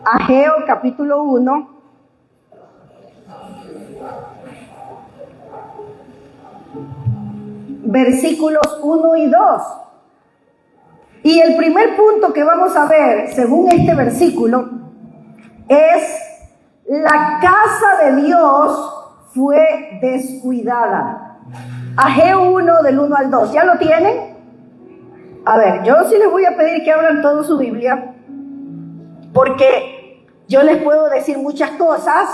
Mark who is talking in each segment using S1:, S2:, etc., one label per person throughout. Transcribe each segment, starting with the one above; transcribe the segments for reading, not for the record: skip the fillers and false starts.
S1: Ageo capítulo 1. Versículos 1 y 2. Y el primer punto que vamos a ver, según este versículo, es: la casa de Dios fue descuidada. Ageo 1 del 1 al 2. ¿Ya lo tienen? A ver, yo sí les voy a pedir que abran toda su Biblia, porque yo les puedo decir muchas cosas,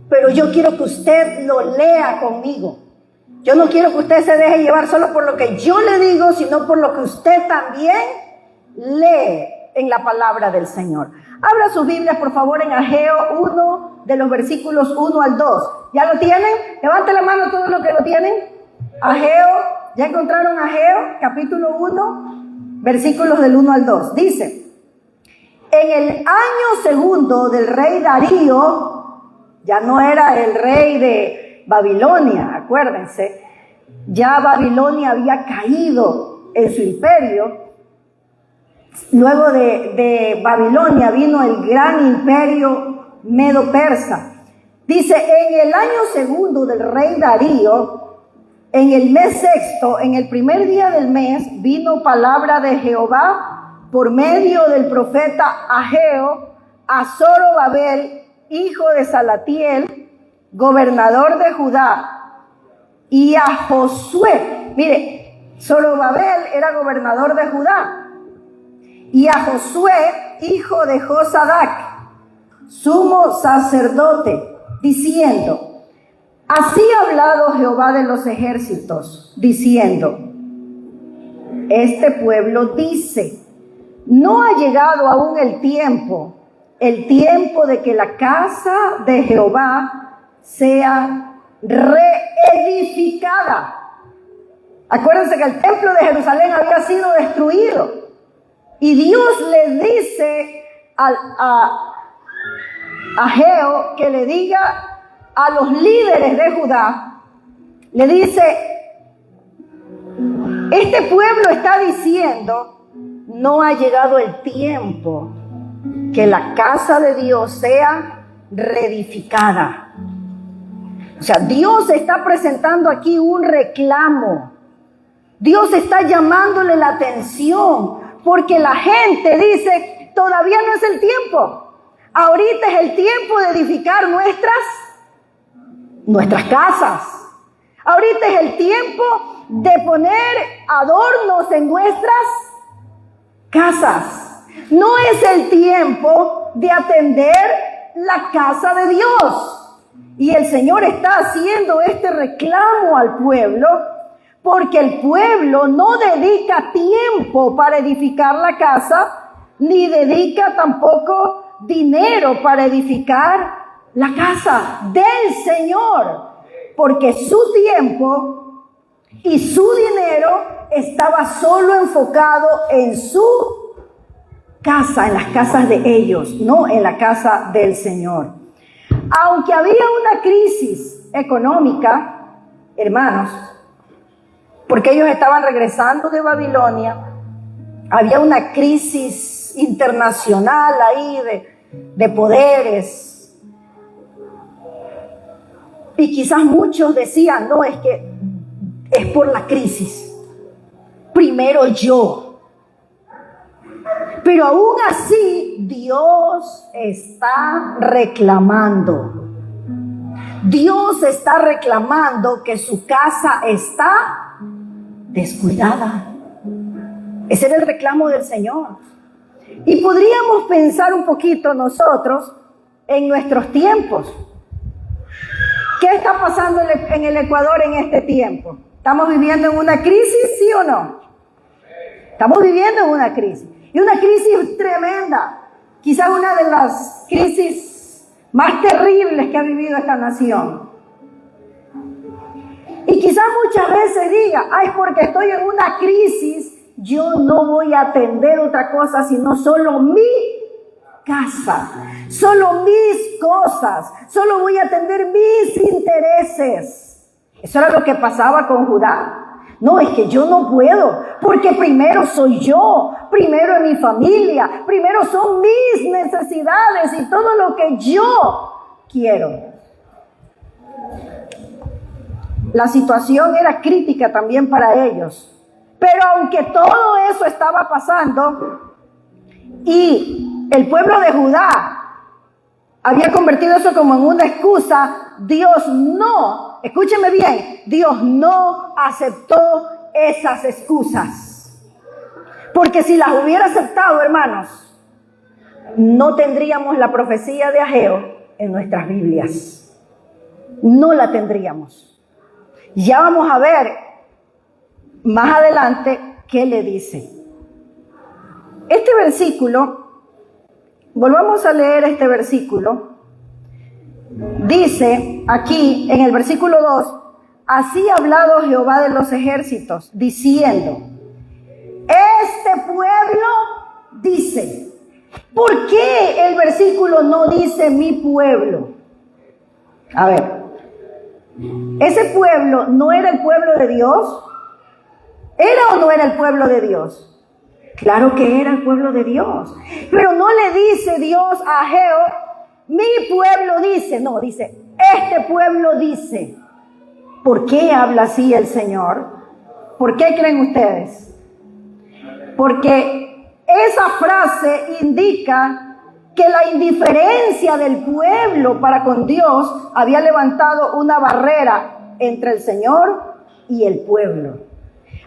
S1: pero yo quiero que usted lo lea conmigo. Yo no quiero que usted se deje llevar solo por lo que yo le digo, sino por lo que usted también lee en la palabra del Señor. Abra sus Biblias, por favor, en Ageo 1, de los versículos 1 al 2. ¿Ya lo tienen? Levante la mano todos los que lo tienen. Ageo, ¿ya encontraron Ageo? Capítulo 1, versículos del 1 al 2. Dice: en el año segundo del rey Darío, ya no era el rey de Babilonia, acuérdense, ya Babilonia había caído en su imperio. Luego de Babilonia vino el gran imperio medo-persa. Dice: en el año segundo del rey Darío, en el mes sexto, en el primer día del mes, vino palabra de Jehová por medio del profeta Ageo a Zorobabel, hijo de Salatiel, gobernador de Judá, y a Josué. Mire, Zorobabel era gobernador de Judá, y a Josué, hijo de Josadac, sumo sacerdote, diciendo: así ha hablado Jehová de los ejércitos, diciendo: este pueblo dice, no ha llegado aún el tiempo de que la casa de Jehová sea reedificada. Acuérdense que el templo de Jerusalén había sido destruido, y Dios le dice a Ageo que le diga a los líderes de Judá, le dice: este pueblo está diciendo, no ha llegado el tiempo que la casa de Dios sea reedificada. O sea, Dios está presentando aquí un reclamo. Dios está llamándole la atención, porque la gente dice: todavía no es el tiempo. Ahorita es el tiempo de edificar nuestras casas. Ahorita es el tiempo de poner adornos en nuestras casas. No es el tiempo de atender la casa de Dios. Y el Señor está haciendo este reclamo al pueblo, porque el pueblo no dedica tiempo para edificar la casa, ni dedica tampoco dinero para edificar la casa del Señor, porque su tiempo y su dinero estaba solo enfocado en su casa, en las casas de ellos, no en la casa del Señor. Aunque había una crisis económica, hermanos, porque ellos estaban regresando de Babilonia, había una crisis internacional ahí de poderes. Y quizás muchos decían: no, es que es por la crisis. Primero yo. Pero aún así, Dios está reclamando. Dios está reclamando que su casa está descuidada. Ese era el reclamo del Señor. Y podríamos pensar un poquito nosotros en nuestros tiempos. ¿Qué está pasando en el Ecuador en este tiempo? ¿Estamos viviendo en una crisis, sí o no? Estamos viviendo en una crisis. Y una crisis tremenda. Quizás una de las crisis más terribles que ha vivido esta nación. Y quizás muchas veces diga: ay, porque estoy en una crisis, yo no voy a atender otra cosa sino solo mi casa, solo mis cosas, solo voy a atender mis intereses. Eso era lo que pasaba con Judá. No, es que yo no puedo, porque primero soy yo, primero es mi familia, primero son mis necesidades y todo lo que yo quiero. La situación era crítica también para ellos. Pero aunque todo eso estaba pasando y el pueblo de Judá había convertido eso como en una excusa, Dios no, escúcheme bien, Dios no aceptó esas excusas. Porque si las hubiera aceptado, hermanos, no tendríamos la profecía de Ageo en nuestras Biblias. No la tendríamos. Ya vamos a ver más adelante qué le dice. Este versículo, volvamos a leer este versículo. Dice aquí en el versículo 2, así ha hablado Jehová de los ejércitos, diciendo, este pueblo dice. ¿Por qué el versículo no dice mi pueblo? A ver, ese pueblo no era el pueblo de Dios. ¿Era o no era el pueblo de Dios? Claro que era el pueblo de Dios. Pero no le dice Dios a Ageo, mi pueblo dice. No, dice, este pueblo dice. ¿Por qué habla así el Señor? ¿Por qué creen ustedes? Porque esa frase indica que la indiferencia del pueblo para con Dios había levantado una barrera entre el Señor y el pueblo.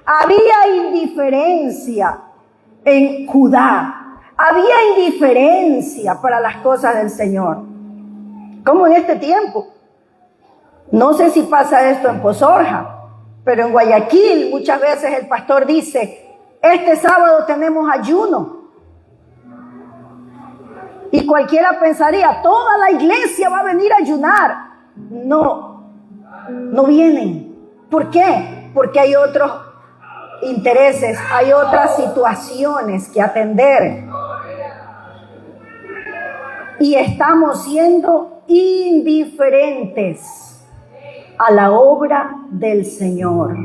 S1: Había indiferencia en Judá. Había indiferencia para las cosas del Señor. Como en este tiempo. No sé si pasa esto en Pozorja, pero en Guayaquil muchas veces el pastor dice, este sábado tenemos ayuno. Y cualquiera pensaría, toda la iglesia va a venir a ayunar. No, no vienen. ¿Por qué? Porque hay otros intereses, hay otras situaciones que atender. Y estamos siendo indiferentes a la obra del Señor.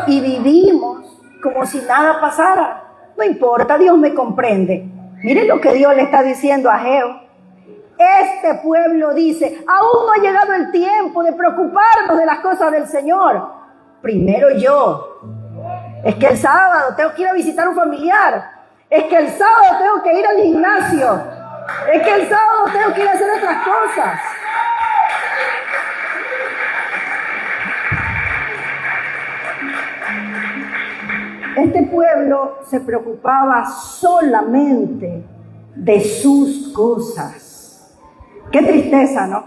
S1: Y vivimos como si nada pasara. No importa, Dios me comprende. Miren lo que Dios le está diciendo a Ageo. Este pueblo dice, aún no ha llegado el tiempo de preocuparnos de las cosas del Señor. Primero yo. Es que el sábado tengo que ir a visitar a un familiar. Es que el sábado tengo que ir al gimnasio. Es que el sábado tengo que ir a hacer otras cosas. Este pueblo se preocupaba solamente de sus cosas. Qué tristeza, ¿no?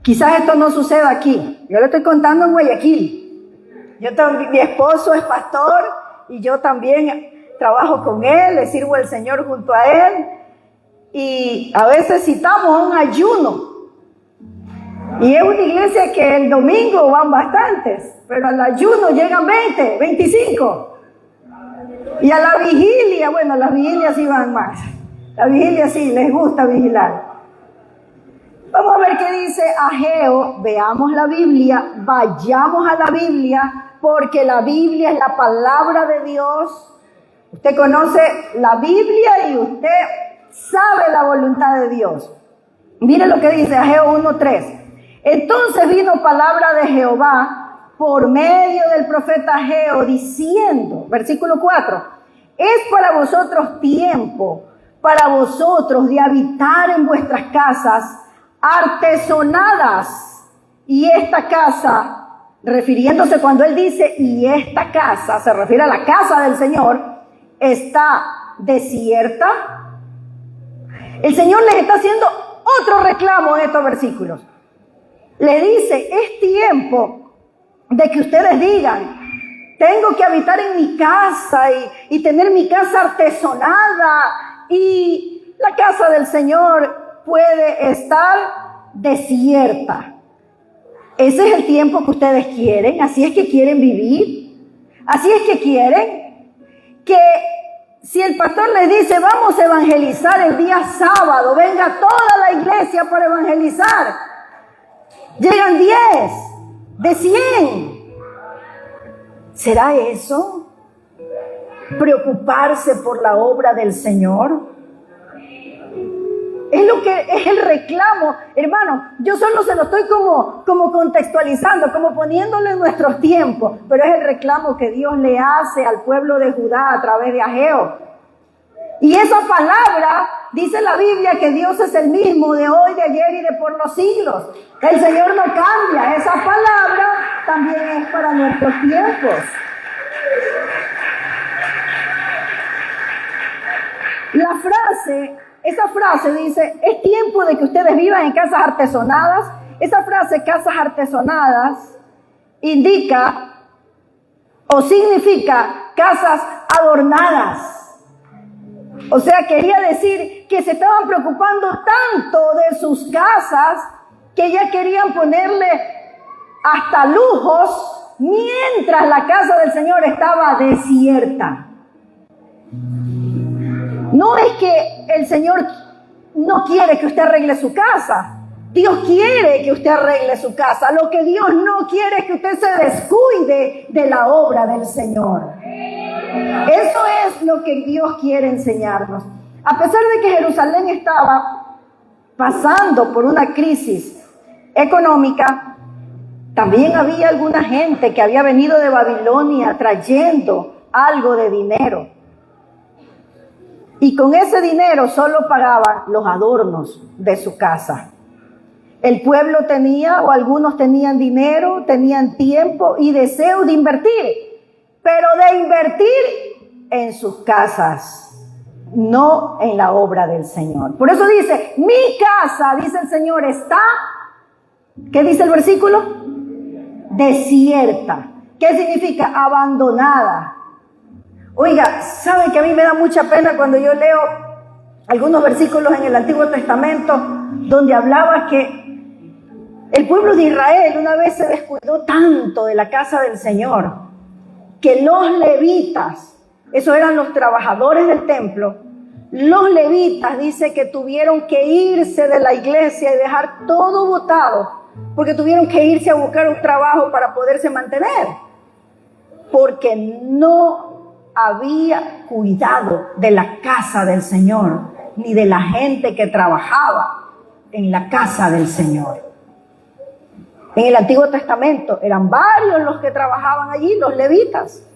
S1: Quizás esto no suceda aquí. Yo le estoy contando en Guayaquil. Mi esposo es pastor y yo también trabajo con él, le sirvo al Señor junto a él. Y a veces citamos un ayuno. Y es una iglesia que el domingo van bastantes, pero al ayuno llegan 20, 25. Y a la vigilia, bueno, las vigilias sí van más. La vigilia sí, les gusta vigilar. Vamos a ver qué dice Ageo. Veamos la Biblia, vayamos a la Biblia, porque la Biblia es la palabra de Dios. Usted conoce la Biblia y usted sabe la voluntad de Dios. Mire lo que dice Ageo 1:3. Entonces vino palabra de Jehová por medio del profeta Ageo diciendo, versículo 4, es para vosotros tiempo, para vosotros de habitar en vuestras casas artesonadas. Y esta casa, refiriéndose cuando él dice, y esta casa, se refiere a la casa del Señor, está desierta. El Señor les está haciendo otro reclamo en estos versículos. Le dice, es tiempo de que ustedes digan, tengo que habitar en mi casa y tener mi casa artesonada, y la casa del Señor puede estar desierta. Ese es el tiempo que ustedes quieren, así es que quieren vivir, así es que quieren que si el pastor les dice vamos a evangelizar el día sábado, venga toda la iglesia para evangelizar. Llegan 10 de 100. ¿Será eso? ¿Preocuparse por la obra del Señor? Es lo que es el reclamo, hermano. Yo solo se lo estoy como contextualizando, como poniéndole en nuestros tiempos, pero es el reclamo que Dios le hace al pueblo de Judá a través de Ageo. Y esa palabra, dice la Biblia, que Dios es el mismo de hoy, de ayer y de por los siglos. El Señor no cambia. Esa palabra también es para nuestros tiempos. Esa frase dice, es tiempo de que ustedes vivan en casas artesonadas. Esa frase, casas artesonadas, indica o significa casas adornadas. O sea, quería decir que se estaban preocupando tanto de sus casas que ya querían ponerle hasta lujos mientras la casa del Señor estaba desierta. No es que el Señor no quiere que usted arregle su casa. Dios quiere que usted arregle su casa. Lo que Dios no quiere es que usted se descuide de la obra del Señor. Eso es lo que Dios quiere enseñarnos. A pesar de que Jerusalén estaba pasando por una crisis económica, también había alguna gente que había venido de Babilonia trayendo algo de dinero. Y con ese dinero solo pagaban los adornos de su casa. El pueblo tenía, o algunos tenían dinero, tenían tiempo y deseo de invertir, pero de invertir en sus casas, no en la obra del Señor. Por eso dice, mi casa, dice el Señor, está, ¿qué dice el versículo? Desierta. ¿Qué significa? Abandonada. Oiga, ¿sabe que a mí me da mucha pena cuando yo leo algunos versículos en el Antiguo Testamento donde hablaba que el pueblo de Israel una vez se descuidó tanto de la casa del Señor que los levitas, esos eran los trabajadores del templo, los levitas dice que tuvieron que irse de la iglesia y dejar todo botado porque tuvieron que irse a buscar un trabajo para poderse mantener, porque no había cuidado de la casa del Señor, ni de la gente que trabajaba en la casa del Señor. En el Antiguo Testamento eran varios los que trabajaban allí, los levitas,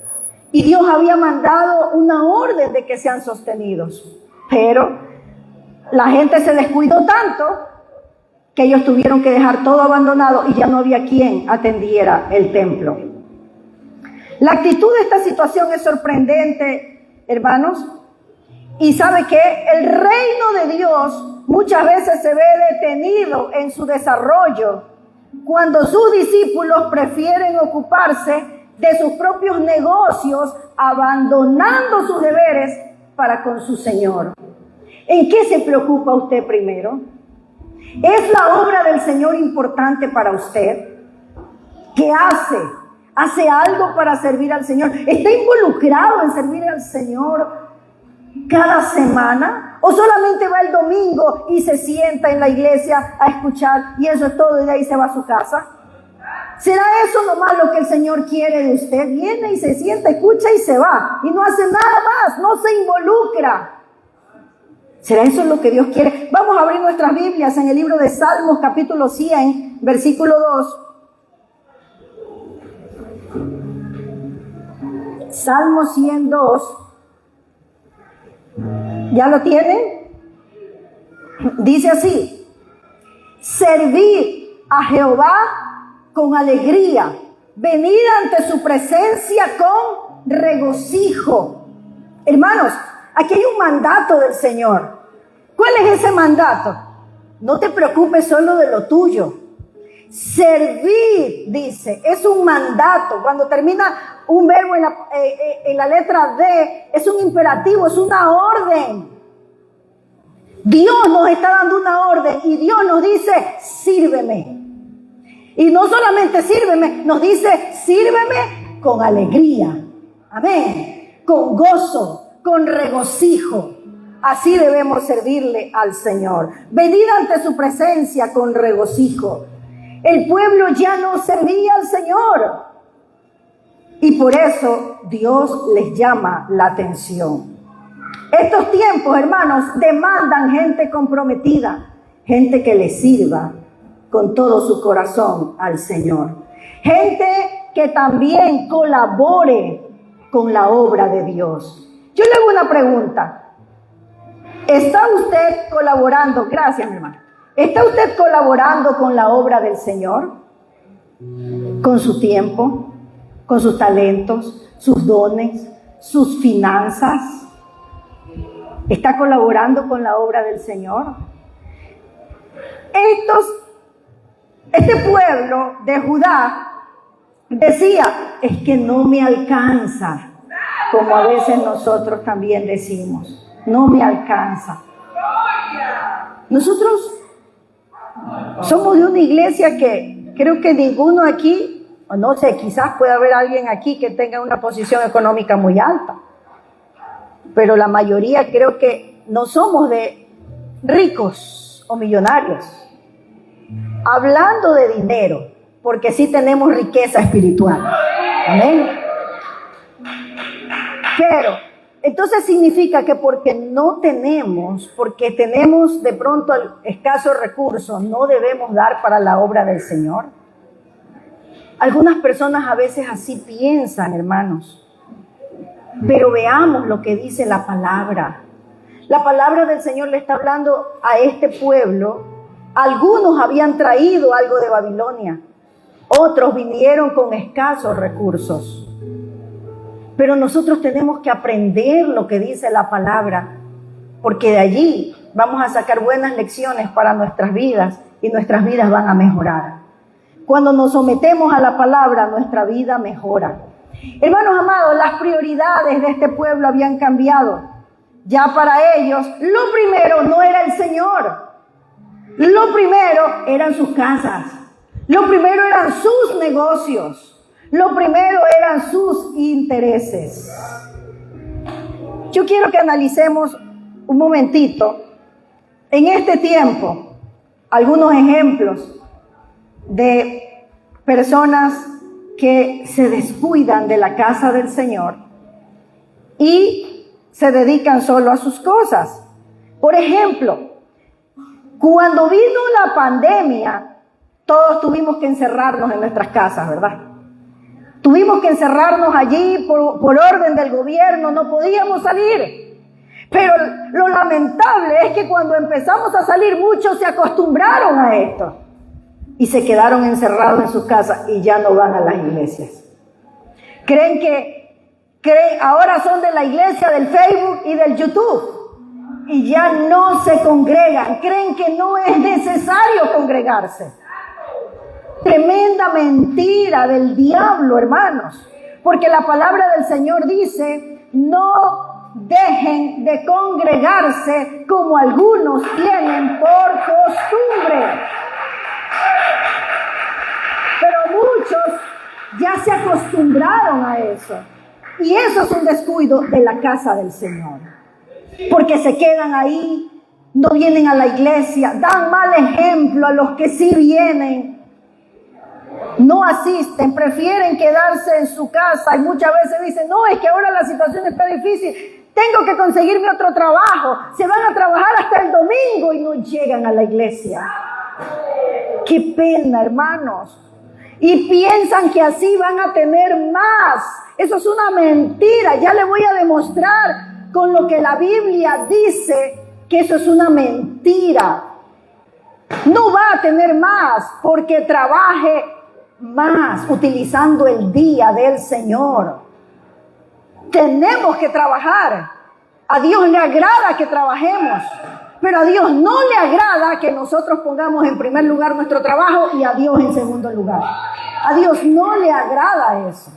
S1: y Dios había mandado una orden de que sean sostenidos, pero la gente se descuidó tanto que ellos tuvieron que dejar todo abandonado y ya no había quien atendiera el templo. La actitud de esta situación es sorprendente, hermanos. Y sabe que el reino de Dios muchas veces se ve detenido en su desarrollo cuando sus discípulos prefieren ocuparse de sus propios negocios, abandonando sus deberes para con su Señor. ¿En qué se preocupa usted primero? ¿Es la obra del Señor importante para usted? ¿Qué hace? ¿Hace algo para servir al Señor? ¿Está involucrado en servir al Señor cada semana? ¿O solamente va el domingo y se sienta en la iglesia a escuchar y eso es todo y de ahí se va a su casa? ¿Será eso nomás lo que el Señor quiere de usted? Viene y se sienta, escucha y se va y no hace nada más, no se involucra. ¿Será eso lo que Dios quiere? Vamos a abrir nuestras Biblias en el libro de Salmos capítulo 100, versículo 2. Salmo 102. ¿Ya lo tienen? Dice así: servid a Jehová con alegría, venid ante su presencia con regocijo. Hermanos, aquí hay un mandato del Señor. ¿Cuál es ese mandato? No te preocupes solo de lo tuyo. Servir, dice, es un mandato. Cuando termina un verbo en la letra D, es un imperativo, es una orden. Dios nos está dando una orden y Dios nos dice, sírveme. Y no solamente sírveme, nos dice, sírveme con alegría. Amén. Con gozo, con regocijo. Así debemos servirle al Señor. Venid ante su presencia con regocijo. El pueblo ya no servía al Señor. Y por eso Dios les llama la atención. Estos tiempos, hermanos, demandan gente comprometida, gente que le sirva con todo su corazón al Señor. Gente que también colabore con la obra de Dios. Yo le hago una pregunta. ¿Está usted colaborando? Gracias, mi hermano. ¿Está usted colaborando con la obra del Señor? Con su tiempo, con sus talentos, sus dones, sus finanzas. ¿Está colaborando con la obra del Señor? Este pueblo de Judá decía, es que no me alcanza, como a veces nosotros también decimos, no me alcanza. Nosotros somos de una iglesia que creo que ninguno aquí, o no sé, quizás pueda haber alguien aquí que tenga una posición económica muy alta, pero la mayoría creo que no somos de ricos o millonarios. Hablando de dinero, porque sí tenemos riqueza espiritual. Amén. Pero, entonces significa que porque tenemos de pronto escasos recursos, no debemos dar para la obra del Señor. Algunas personas a veces así piensan, hermanos. Pero veamos lo que dice la palabra. La palabra del Señor le está hablando a este pueblo. Algunos habían traído algo de Babilonia. Otros vinieron con escasos recursos. Pero nosotros tenemos que aprender lo que dice la palabra, porque de allí vamos a sacar buenas lecciones para nuestras vidas y nuestras vidas van a mejorar. Cuando nos sometemos a la palabra, nuestra vida mejora. Hermanos amados, las prioridades de este pueblo habían cambiado. Ya para ellos, lo primero no era el Señor. Lo primero eran sus casas. Lo primero eran sus negocios. Lo primero eran sus intereses. Yo quiero que analicemos un momentito en este tiempo algunos ejemplos de personas que se descuidan de la casa del Señor y se dedican solo a sus cosas. Por ejemplo, cuando vino la pandemia, todos tuvimos que encerrarnos en nuestras casas, ¿verdad? Tuvimos que encerrarnos allí por orden del gobierno, no podíamos salir. Pero lo lamentable es que cuando empezamos a salir, muchos se acostumbraron a esto y se quedaron encerrados en sus casas y ya no van a las iglesias. Creen ahora son de la iglesia, del Facebook y del YouTube y ya no se congregan. Creen que no es necesario congregarse. Tremenda mentira del diablo, hermanos, porque la palabra del Señor dice, no dejen de congregarse como algunos tienen por costumbre. Pero muchos ya se acostumbraron a eso. Y eso es un descuido de la casa del Señor. Porque se quedan ahí, no vienen a la iglesia, dan mal ejemplo a los que sí vienen. No asisten, prefieren quedarse en su casa y muchas veces dicen, no, es que ahora la situación está difícil, tengo que conseguirme otro trabajo. Se van a trabajar hasta el domingo y no llegan a la iglesia. Qué pena, hermanos. Y piensan que así van a tener más. Eso es una mentira. Ya le voy a demostrar con lo que la Biblia dice que eso es una mentira. No va a tener más porque trabaje más utilizando el día del Señor. Tenemos que trabajar. A Dios le agrada que trabajemos, pero a Dios no le agrada que nosotros pongamos en primer lugar nuestro trabajo y a Dios en segundo lugar. A Dios no le agrada eso.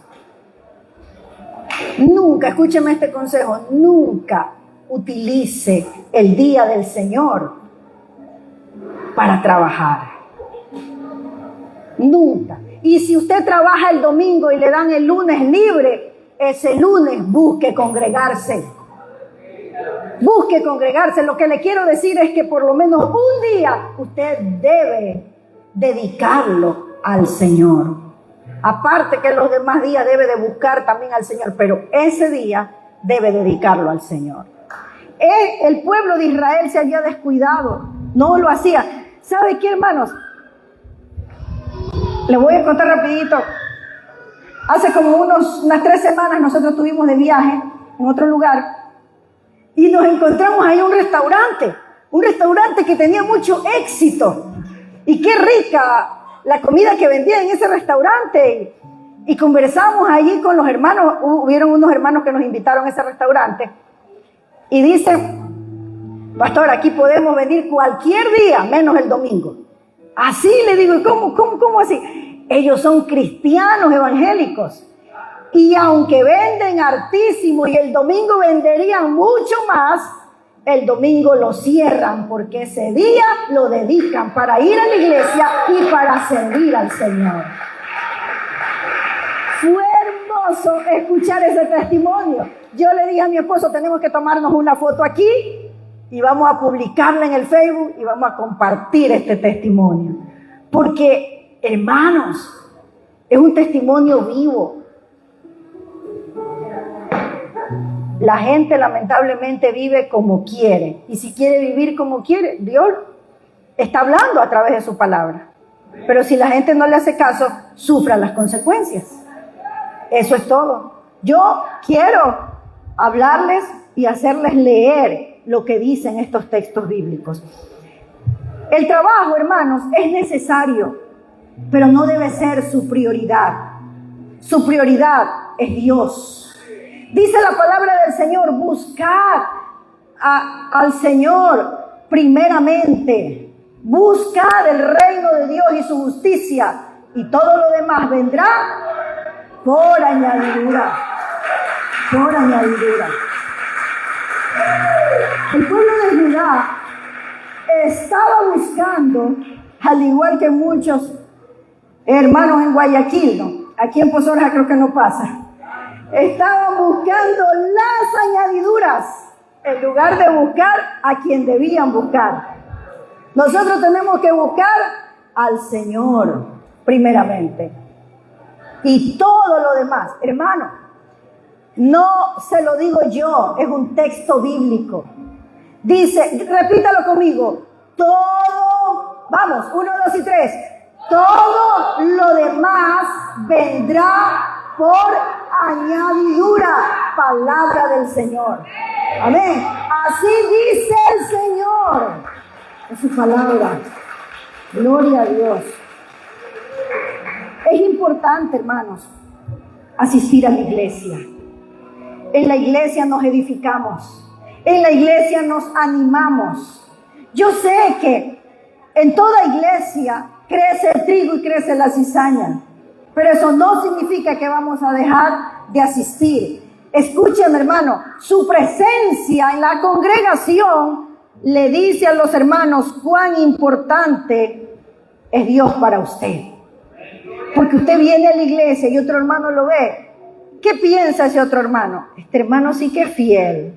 S1: Nunca, escúcheme este consejo, nunca utilice el día del Señor para trabajar. Nunca. Y si usted trabaja el domingo y le dan el lunes libre, ese lunes busque congregarse. Busque congregarse. Lo que le quiero decir es que por lo menos un día usted debe dedicarlo al Señor. Aparte que los demás días debe de buscar también al Señor, pero ese día debe dedicarlo al Señor. El pueblo de Israel se había descuidado, no lo hacía. ¿Sabe qué, hermanos? Les voy a contar rapidito. Hace como unas 3 semanas nosotros estuvimos de viaje en otro lugar y nos encontramos ahí un restaurante que tenía mucho éxito. Y qué rica la comida que vendía en ese restaurante. Y conversamos allí con los hermanos. Hubieron unos hermanos que nos invitaron a ese restaurante. Y dicen, pastor, aquí podemos venir cualquier día, menos el domingo. Así le digo, ¿y cómo así? Ellos son cristianos evangélicos. Y aunque venden hartísimo y el domingo venderían mucho más, el domingo lo cierran porque ese día lo dedican para ir a la iglesia y para servir al Señor. Fue hermoso escuchar ese testimonio. Yo le dije a mi esposo, tenemos que tomarnos una foto aquí y vamos a publicarla en el Facebook y vamos a compartir este testimonio. Porque, hermanos, es un testimonio vivo. La gente lamentablemente vive como quiere. Y si quiere vivir como quiere, Dios está hablando a través de su palabra. Pero si la gente no le hace caso, sufra las consecuencias. Eso es todo. Yo quiero hablarles y hacerles leer lo que dicen estos textos bíblicos. El trabajo, hermanos, es necesario, pero no debe ser su prioridad. Su prioridad es Dios. Dice la palabra del Señor, buscad al Señor primeramente. Buscad el reino de Dios y su justicia, y todo lo demás vendrá por añadidura. Por añadidura. El pueblo de Judá estaba buscando, al igual que muchos hermanos en Guayaquil, ¿no? Aquí en Pozo Oreja creo que no pasa. Estaban buscando las añadiduras en lugar de buscar a quien debían buscar. Nosotros tenemos que buscar al Señor primeramente. Y todo lo demás, hermano, no se lo digo yo, es un texto bíblico. Dice, repítalo conmigo, todo, vamos, 1, 2 y 3, todo lo demás vendrá por añadidura, palabra del Señor. Amén. Así dice el Señor en su palabra. Gloria a Dios. Es importante, hermanos, asistir a la iglesia. En la iglesia nos edificamos. En la iglesia nos animamos. Yo sé que en toda iglesia crece el trigo y crece la cizaña. Pero eso no significa que vamos a dejar de asistir. Escúcheme, hermano, su presencia en la congregación le dice a los hermanos cuán importante es Dios para usted. Porque usted viene a la iglesia y otro hermano lo ve. ¿Qué piensa ese otro hermano? Este hermano sí que es fiel.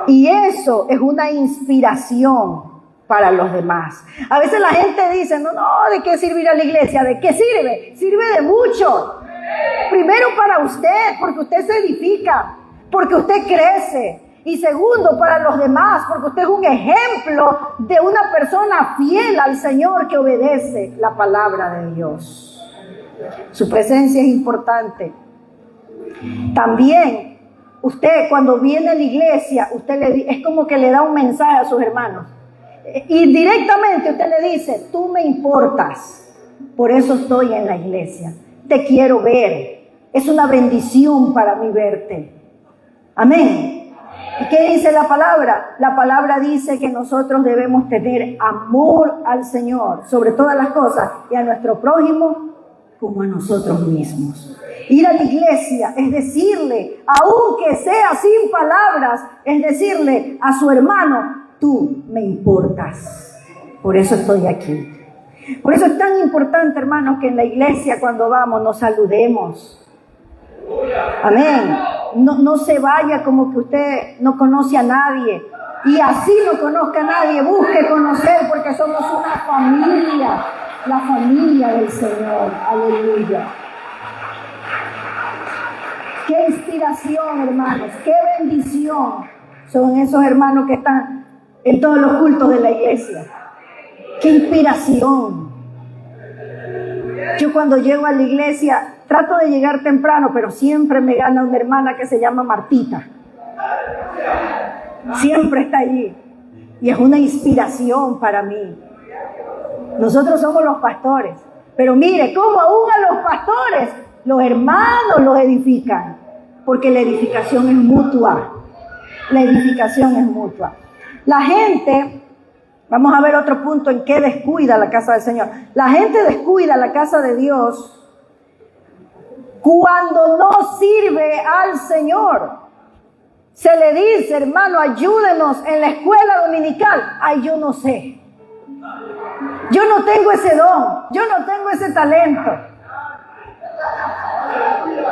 S1: Y eso es una inspiración para los demás. A veces la gente dice, no, ¿de qué sirve ir a la iglesia? ¿De qué sirve? Sirve de mucho. Primero para usted, porque usted se edifica, porque usted crece. Y segundo, para los demás, porque usted es un ejemplo de una persona fiel al Señor que obedece la palabra de Dios. Su presencia es importante. También, usted cuando viene a la iglesia, es como que le da un mensaje a sus hermanos. Y directamente usted le dice, tú me importas, por eso estoy en la iglesia, te quiero ver, es una bendición para mí verte. Amén. ¿Y qué dice la palabra? La palabra dice que nosotros debemos tener amor al Señor sobre todas las cosas y a nuestro prójimo como a nosotros mismos. Ir a la iglesia es decirle, aunque sea sin palabras, es decirle a su hermano, tú me importas, por eso estoy aquí. Por eso es tan importante, hermanos, que en la iglesia cuando vamos nos saludemos. Amén. No se vaya como que usted no conoce a nadie. Y así no conozca a nadie, busque conocer porque somos una familia. la familia del Señor. Aleluya. Qué inspiración, hermanos, qué bendición son esos hermanos que están en todos los cultos de la iglesia. Qué inspiración. Yo cuando llego a la iglesia trato de llegar temprano, pero siempre me gana una hermana que se llama Martita. Siempre está allí y es una inspiración para mí. Nosotros somos los pastores, pero mire cómo aún a los pastores los hermanos los edifican, porque la edificación es mutua. La edificación es mutua. La gente, vamos a ver otro punto en que descuida la casa del Señor. La gente descuida la casa de Dios cuando no sirve al Señor. Se le dice, hermano, ayúdenos en la escuela dominical. Ay, yo no sé. Yo no tengo ese don. Yo no tengo ese talento.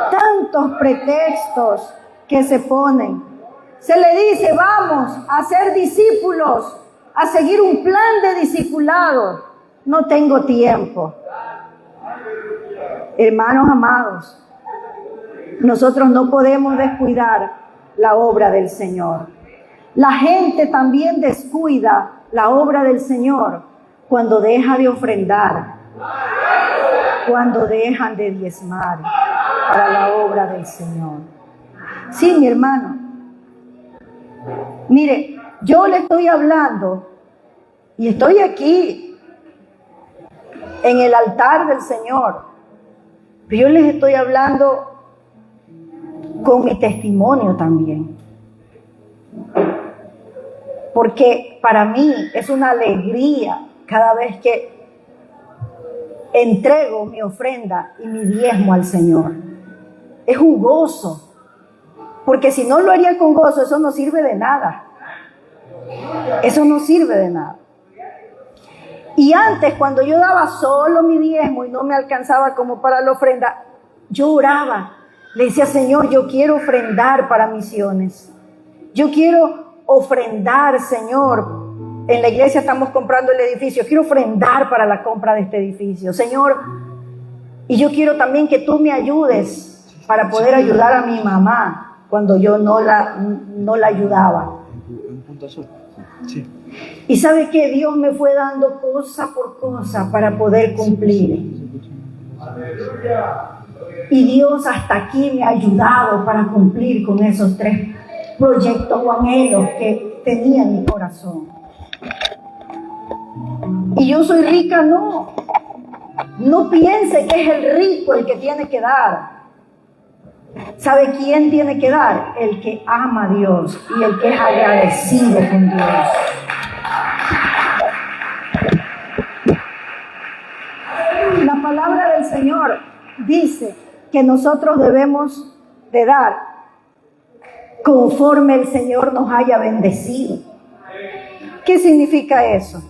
S1: Tantos pretextos que se ponen. Se le dice, vamos a ser discípulos, a seguir un plan de discipulado. No tengo tiempo. Hermanos amados, nosotros no podemos descuidar la obra del Señor. La gente también descuida la obra del Señor cuando deja de ofrendar, cuando dejan de diezmar para la obra del Señor. Sí, mi hermano. Mire, yo le estoy hablando y estoy aquí en el altar del Señor, pero yo les estoy hablando con mi testimonio también, porque para mí es una alegría cada vez que entrego mi ofrenda y mi diezmo al Señor. Es un gozo, porque si no lo haría con gozo, eso no sirve de nada. Eso no sirve de nada. Y antes, cuando yo daba solo mi diezmo y no me alcanzaba como para la ofrenda, yo oraba. Le decía, Señor, yo quiero ofrendar para misiones. Yo quiero ofrendar, Señor. En la iglesia estamos comprando el edificio. Quiero ofrendar para la compra de este edificio. Señor, y yo quiero también que tú me ayudes para poder ayudar a mi mamá cuando yo no la ayudaba. Y ¿sabe qué? Dios me fue dando cosa por cosa para poder cumplir. Y Dios hasta aquí me ha ayudado para cumplir con esos 3 proyectos o anhelos que tenía en mi corazón. Y yo soy rica, no. No piense que es el rico el que tiene que dar. ¿Sabe quién tiene que dar? El que ama a Dios y el que es agradecido con Dios. La palabra del Señor dice que nosotros debemos de dar conforme el Señor nos haya bendecido. ¿Qué significa eso?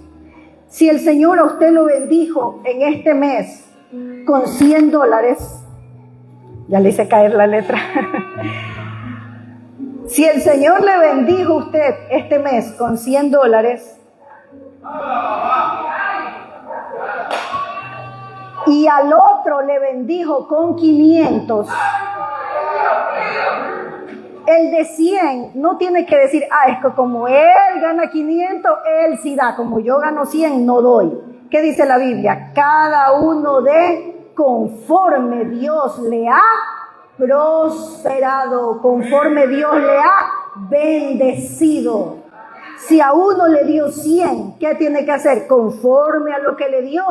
S1: Si el Señor a usted lo bendijo en este mes con $100, ya le hice caer la letra. Si el Señor le bendijo a usted este mes con $100 y al otro le bendijo con 500, el de 100 no tiene que decir, es que como él gana 500, él sí da, como yo gano 100, no doy. ¿Qué dice la Biblia? Cada uno dé conforme Dios le ha prosperado, conforme Dios le ha bendecido. Si a uno le dio 100, ¿qué tiene que hacer? Conforme a lo que le dio.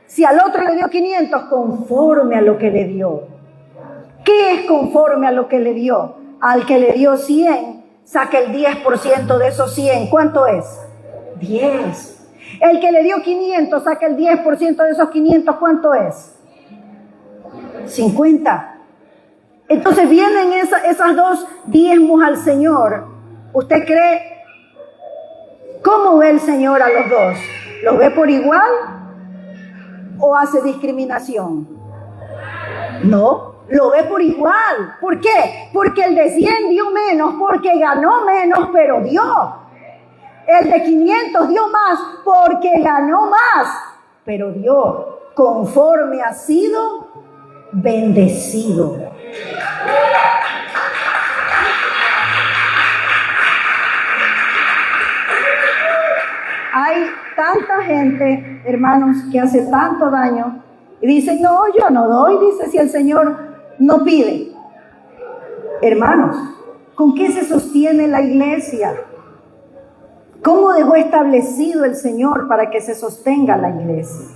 S1: Si al otro le dio 500, conforme a lo que le dio. ¿Qué es conforme a lo que le dio? Al que le dio 100, saca el 10% de esos 100. ¿Cuánto es? 10. El que le dio 500, saca el 10% de esos 500. ¿Cuánto es? 50. Entonces vienen esas 2 diezmos al Señor. ¿Usted cree? ¿Cómo ve el Señor a los 2? ¿Los ve por igual o hace discriminación? No, lo ve por igual. ¿Por qué? Porque el de 100 dio menos, porque ganó menos, pero dio. El de 500 dio más, porque ganó más. pero dio conforme ha sido bendecido. Hay tanta gente, hermanos, que hace tanto daño y dicen, no, yo no doy, dice, si el Señor no pide. Hermanos, ¿con qué se sostiene la iglesia? ¿Cómo dejó establecido el Señor para que se sostenga la iglesia?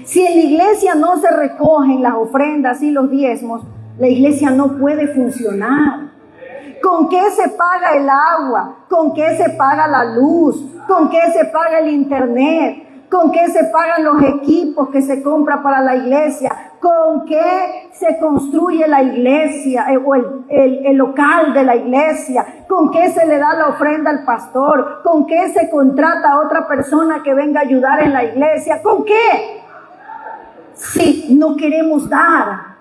S1: Si en la iglesia no se recogen las ofrendas y los diezmos, la iglesia no puede funcionar. ¿Con qué se paga el agua? ¿Con qué se paga la luz? ¿Con qué se paga el internet? ¿Con qué se pagan los equipos que se compran para la iglesia? ¿Con qué se construye la iglesia o el local de la iglesia? ¿Con qué se le da la ofrenda al pastor? ¿Con qué se contrata a otra persona que venga a ayudar en la iglesia? ¿Con qué? Si no queremos dar,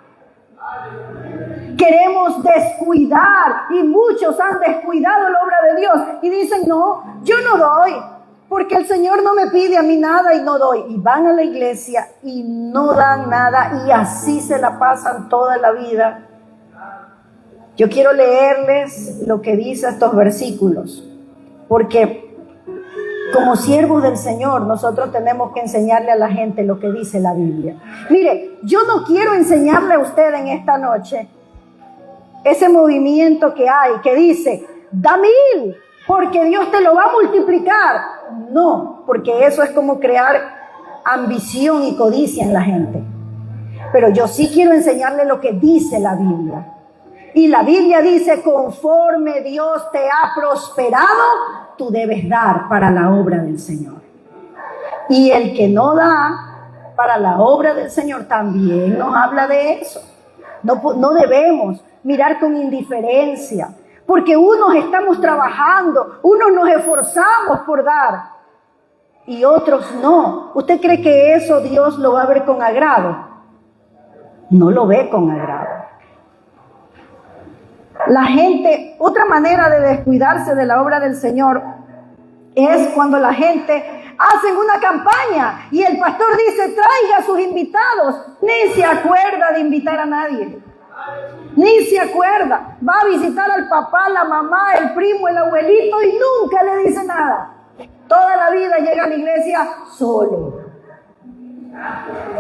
S1: queremos descuidar, y muchos han descuidado la obra de Dios y dicen, no, yo no doy, porque el Señor no me pide a mí nada y no doy. Y van a la iglesia y no dan nada y así se la pasan toda la vida. Yo quiero leerles lo que dice estos versículos, porque como siervos del Señor, nosotros tenemos que enseñarle a la gente lo que dice la Biblia. Mire, yo no quiero enseñarle a usted en esta noche ese movimiento que hay, que dice, da 1000, porque Dios te lo va a multiplicar. No, porque eso es como crear ambición y codicia en la gente. Pero yo sí quiero enseñarle lo que dice la Biblia. Y la Biblia dice, conforme Dios te ha prosperado, tú debes dar para la obra del Señor. Y el que no da para la obra del Señor también nos habla de eso. No debemos mirar con indiferencia, porque unos estamos trabajando, unos nos esforzamos por dar y otros no. ¿Usted cree que eso Dios lo va a ver con agrado? No lo ve con agrado. La gente, otra manera de descuidarse de la obra del Señor es cuando la gente hace una campaña y el pastor dice, traiga a sus invitados, ni se acuerda de invitar a nadie. Ni se acuerda, va a visitar al papá, la mamá, el primo, el abuelito y nunca le dice nada. Toda la vida llega a la iglesia solo,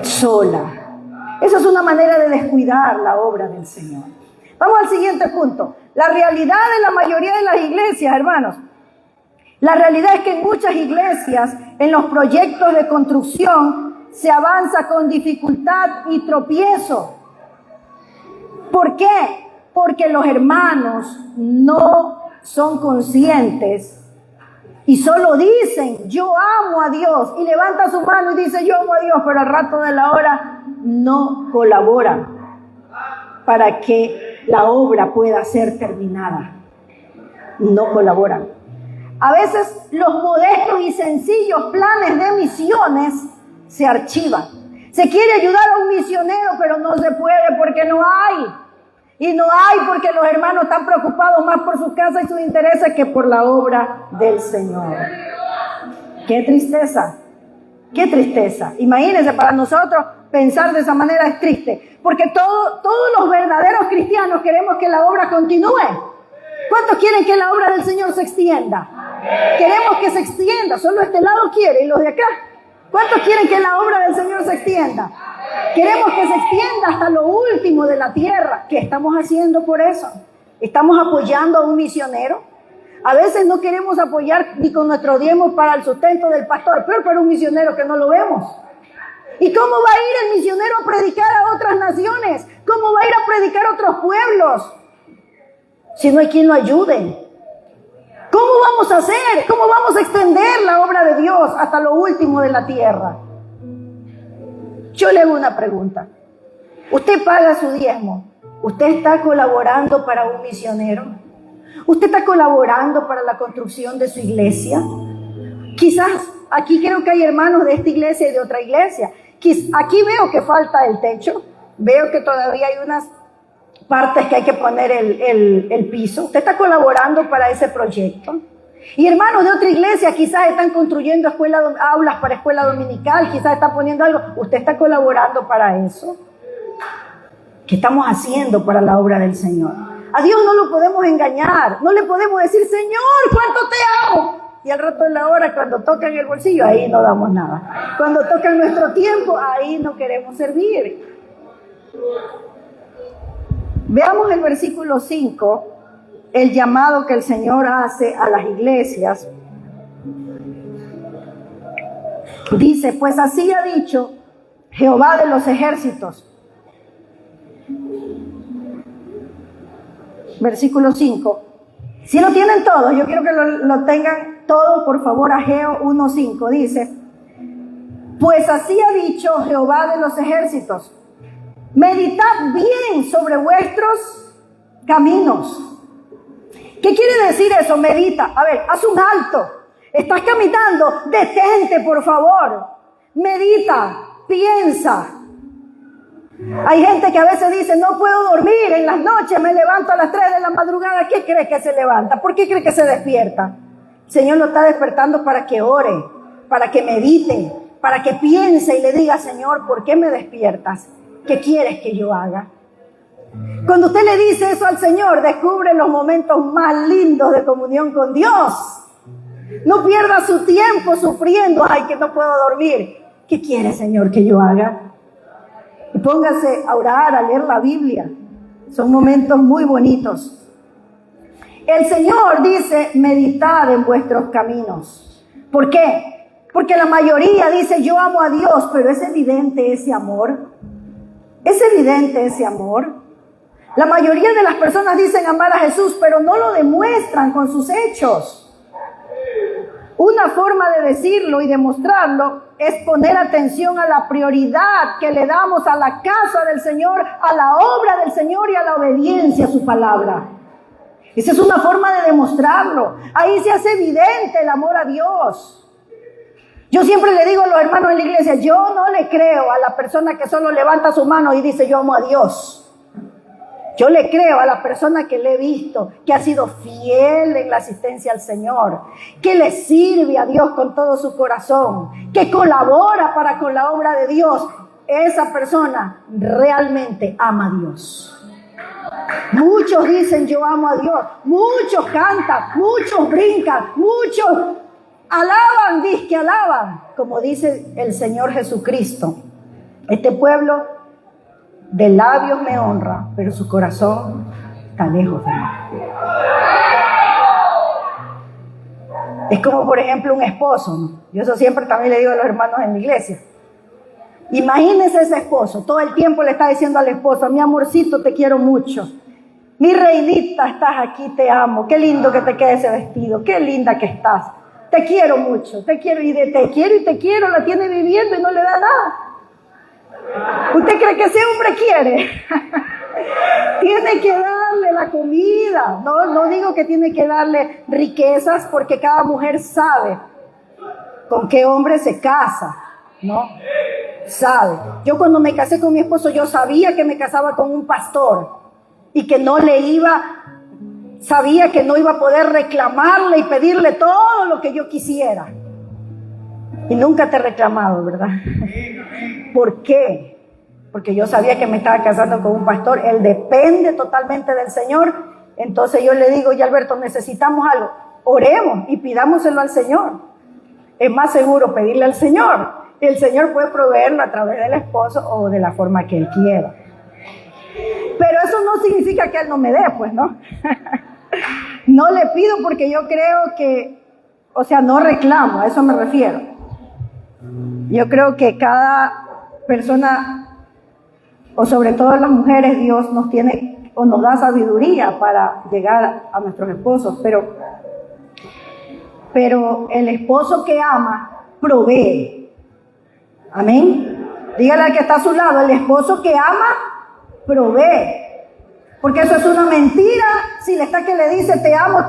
S1: sola. Esa es una manera de descuidar la obra del Señor. Vamos al siguiente punto. La realidad de la mayoría de las iglesias, hermanos. La realidad es que en muchas iglesias, en los proyectos de construcción, se avanza con dificultad y tropiezo. ¿Por qué? Porque los hermanos no son conscientes y solo dicen, yo amo a Dios, y levanta su mano y dice, yo amo a Dios, pero al rato de la hora no colaboran para que la obra pueda ser terminada. No colaboran. A veces los modestos y sencillos planes de misiones se archivan. Se quiere ayudar a un misionero, pero no se puede porque no hay. Y no hay porque los hermanos están preocupados más por su casa y sus intereses que por la obra del Señor. ¡Qué tristeza! ¡Qué tristeza! Imagínense, para nosotros pensar de esa manera es triste. Porque todos los verdaderos cristianos queremos que la obra continúe. ¿Cuántos quieren que la obra del Señor se extienda? Queremos que se extienda. Solo este lado quiere y los de acá. ¿Cuántos quieren que la obra del Señor se extienda? Queremos que se extienda hasta lo último de la tierra. ¿Qué estamos haciendo por eso? ¿Estamos apoyando a un misionero? A veces no queremos apoyar ni con nuestro diezmo para el sustento del pastor, pero para un misionero que no lo vemos. ¿Y cómo va a ir el misionero a predicar a otras naciones? ¿Cómo va a ir a predicar a otros pueblos si no hay quien lo ayude? ¿Cómo vamos a hacer? ¿Cómo vamos a extender la obra de Dios hasta lo último de la tierra? Yo le hago una pregunta. ¿Usted paga su diezmo? ¿Usted está colaborando para un misionero? ¿Usted está colaborando para la construcción de su iglesia? Quizás aquí creo que hay hermanos de esta iglesia y de otra iglesia. Aquí veo que falta el techo. Veo que todavía hay unas partes que hay que poner el piso. ¿Usted está colaborando para ese proyecto? Y hermanos de otra iglesia quizás están construyendo aulas para escuela dominical, quizás están poniendo algo. ¿Usted está colaborando para eso? ¿Qué estamos haciendo para la obra del Señor? A Dios no lo podemos engañar, no le podemos decir, Señor, ¿cuánto te amo? Y al rato de la hora, cuando tocan el bolsillo, ahí no damos nada. Cuando tocan nuestro tiempo, ahí no queremos servir. Veamos el versículo 5, el llamado que el Señor hace a las iglesias. Dice, pues así ha dicho Jehová de los ejércitos. Versículo 5. Si lo tienen todos, yo quiero que lo tengan todos, por favor. Ageo 1:5 dice, pues así ha dicho Jehová de los ejércitos, meditad bien sobre vuestros caminos. ¿Qué quiere decir eso? Medita. A ver, haz un alto. Estás caminando, detente, por favor. Medita, piensa. Hay gente que a veces dice, no puedo dormir en las noches, me levanto a las 3 de la madrugada. ¿Qué cree que se levanta? ¿Por qué cree que se despierta? El Señor lo está despertando para que ore, para que medite, para que piense y le diga, Señor, ¿por qué me despiertas? ¿Qué quieres que yo haga? Cuando usted le dice eso al Señor, descubre los momentos más lindos de comunión con Dios. No pierda su tiempo sufriendo, ay, que no puedo dormir. ¿Qué quiere, Señor, que yo haga? Y póngase a orar, a leer la Biblia. Son momentos muy bonitos. El Señor dice, meditad en vuestros caminos. ¿Por qué? Porque la mayoría dice, yo amo a Dios, pero ¿es evidente ese amor? ¿Es evidente ese amor? La mayoría de las personas dicen amar a Jesús, pero no lo demuestran con sus hechos. Una forma de decirlo y demostrarlo es poner atención a la prioridad que le damos a la casa del Señor, a la obra del Señor y a la obediencia a su palabra. Esa es una forma de demostrarlo. Ahí se hace evidente el amor a Dios. Yo siempre le digo a los hermanos en la iglesia, yo no le creo a la persona que solo levanta su mano y dice yo amo a Dios. Yo le creo a la persona que le he visto, que ha sido fiel en la asistencia al Señor, que le sirve a Dios con todo su corazón, que colabora para con la obra de Dios. Esa persona realmente ama a Dios. Muchos dicen yo amo a Dios, muchos cantan, muchos brincan, muchos alaban, dizque alaban, como dice el Señor Jesucristo. Este pueblo de labios me honra, pero su corazón está lejos de mí. Es como, por ejemplo, un esposo, ¿no? Yo eso siempre también le digo a los hermanos en la iglesia. Imagínense ese esposo, todo el tiempo le está diciendo a la esposa, mi amorcito, te quiero mucho. Mi reinita, estás aquí, te amo. Qué lindo que te quede ese vestido, qué linda que estás. Te quiero mucho, te quiero, y de te quiero la tiene viviendo y no le da nada. ¿Usted cree que ese hombre quiere? Tiene que darle la comida. No digo que tiene que darle riquezas, porque cada mujer sabe con qué hombre se casa, ¿no? Sabe. Yo cuando me casé con mi esposo, yo sabía que me casaba con un pastor y que sabía que no iba a poder reclamarle y pedirle todo lo que yo quisiera. Y nunca te he reclamado, ¿verdad? ¿Por qué? Porque yo sabía que me estaba casando con un pastor. Él depende totalmente del Señor. Entonces yo le digo, y Alberto, necesitamos algo. Oremos y pidámoselo al Señor. Es más seguro pedirle al Señor. Y el Señor puede proveerlo a través del esposo o de la forma que Él quiera. Pero eso no significa que Él no me dé, pues, ¿no? No le pido porque yo creo que, o sea, no reclamo, a eso me refiero. Yo creo que cada persona, o sobre todo las mujeres, Dios nos tiene o nos da sabiduría para llegar a nuestros esposos, pero el esposo que ama provee. Amén. Dígale al que está a su lado, el esposo que ama provee. Porque eso es una mentira. Si le está que le dice te amo,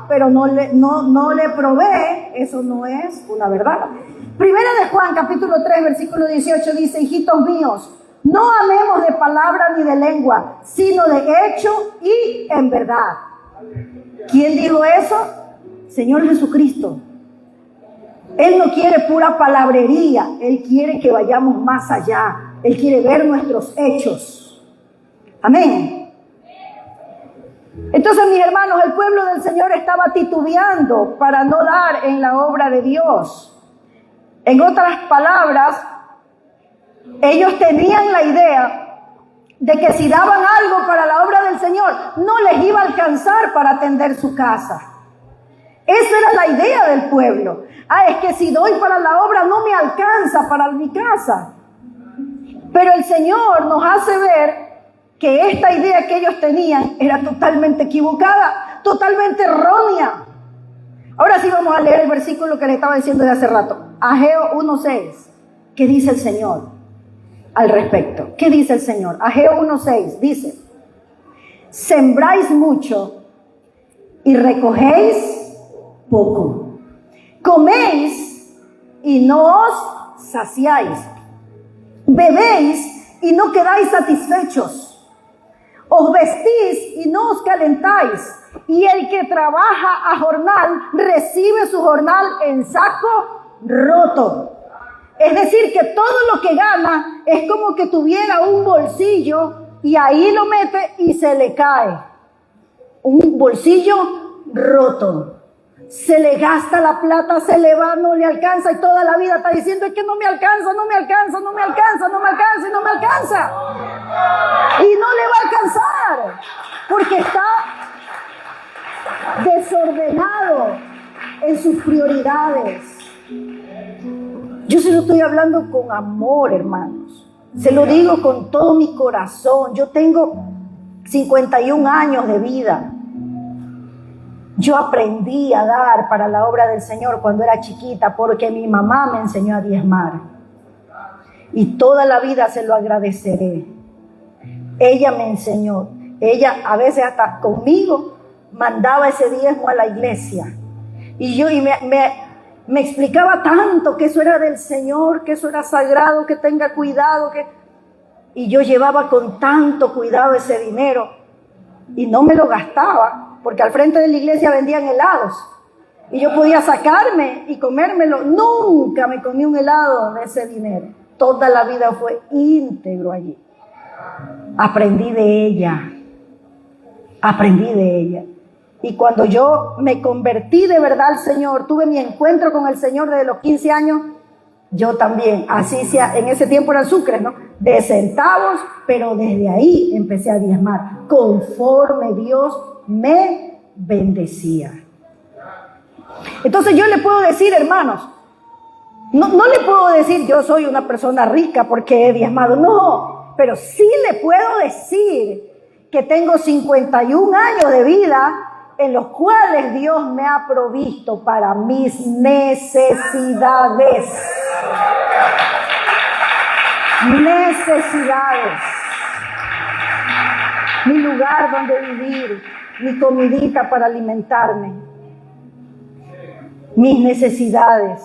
S1: pero no le provee, eso no es una verdad. Primera de Juan, capítulo 3, versículo 18 dice, hijitos míos, no amemos de palabra ni de lengua, sino de hecho y en verdad. ¿Quién dijo eso? Señor Jesucristo, Él no quiere pura palabrería, Él quiere que vayamos más allá. Él quiere ver nuestros hechos. Amén. Entonces, mis hermanos, el pueblo del Señor estaba titubeando para no dar en la obra de Dios. En otras palabras, ellos tenían la idea de que si daban algo para la obra del Señor, no les iba a alcanzar para atender su casa. Esa era la idea del pueblo. Es que si doy para la obra no me alcanza para mi casa. Pero el Señor nos hace ver que esta idea que ellos tenían era totalmente equivocada, totalmente errónea. Ahora sí vamos a leer el versículo que les estaba diciendo de hace rato. Ageo 1:6. ¿Qué dice el Señor al respecto? ¿Qué dice el Señor? Ageo 1:6 dice: sembráis mucho y recogéis poco. Coméis y no os saciáis. Bebéis y no quedáis satisfechos. Os vestís y no os calentáis. Y el que trabaja a jornal recibe su jornal en saco roto. Es decir, que todo lo que gana es como que tuviera un bolsillo y ahí lo mete y se le cae. Un bolsillo roto. Se le gasta la plata, se le va, no le alcanza y toda la vida está diciendo: es que no me alcanza, no me alcanza, no me alcanza, no me alcanza y no me alcanza. Y no le va a alcanzar porque está desordenado en sus prioridades. Yo se lo estoy hablando con amor, hermanos. Se lo digo con todo mi corazón. Yo tengo 51 años de vida. Yo aprendí a dar para la obra del Señor cuando era chiquita porque mi mamá me enseñó a diezmar. Y toda la vida se lo agradeceré. Ella me enseñó. Ella a veces hasta conmigo mandaba ese diezmo a la iglesia. Y me explicaba tanto que eso era del Señor, que eso era sagrado, que tenga cuidado. Y yo llevaba con tanto cuidado ese dinero y no me lo gastaba. Porque al frente de la iglesia vendían helados. Y yo podía sacarme y comérmelo. Nunca me comí un helado de ese dinero. Toda la vida fue íntegro allí. Aprendí de ella. Aprendí de ella. Y cuando yo me convertí de verdad al Señor, tuve mi encuentro con el Señor desde los 15 años, yo también, así sea, en ese tiempo eran sucres, ¿no? De centavos, pero desde ahí empecé a diezmar, conforme Dios me bendecía. Entonces yo le puedo decir, hermanos, no le puedo decir yo soy una persona rica porque he diezmado, no, pero sí le puedo decir que tengo 51 años de vida en los cuales Dios me ha provisto para mis necesidades. Necesidades. Mi lugar donde vivir, mi comidita para alimentarme, mis necesidades